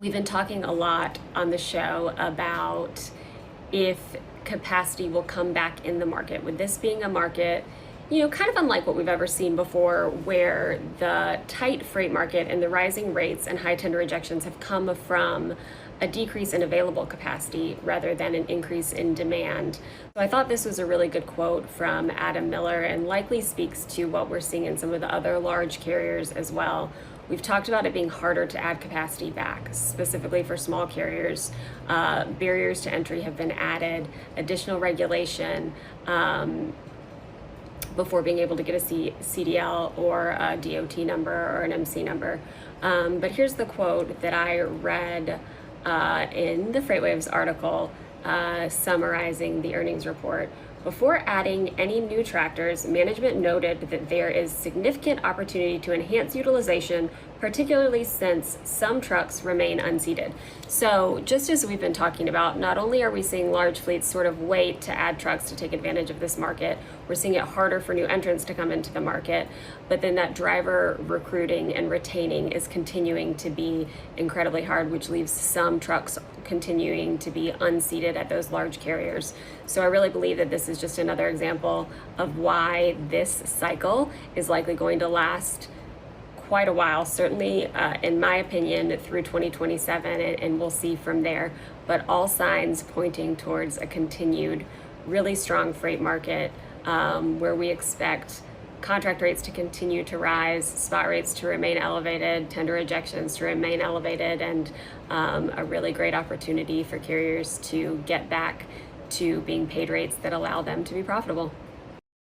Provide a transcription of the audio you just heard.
We've been talking a lot on the show about if capacity will come back in the market. With this being a market, kind of unlike what we've ever seen before, where the tight freight market and the rising rates and high tender rejections have come from a decrease in available capacity rather than an increase in demand. So I thought this was a really good quote from Adam Miller and likely speaks to what we're seeing in some of the other large carriers as well. We've talked about it being harder to add capacity back, specifically for small carriers. Barriers to entry have been added, additional regulation before being able to get a CDL or a DOT number or an MC number. But here's the quote that I read in the FreightWaves article summarizing the earnings report. Before adding any new tractors, management noted that there is significant opportunity to enhance utilization, particularly since some trucks remain unseated. So just as we've been talking about, not only are we seeing large fleets sort of wait to add trucks to take advantage of this market, we're seeing it harder for new entrants to come into the market, but then that driver recruiting and retaining is continuing to be incredibly hard, which leaves some trucks continuing to be unseated at those large carriers. So I really believe that this is just another example of why this cycle is likely going to last quite a while, certainly in my opinion through 2027, and we'll see from there, but all signs pointing towards a continued really strong freight market where we expect contract rates to continue to rise, spot rates to remain elevated, tender rejections to remain elevated, and a really great opportunity for carriers to get back to being paid rates that allow them to be profitable.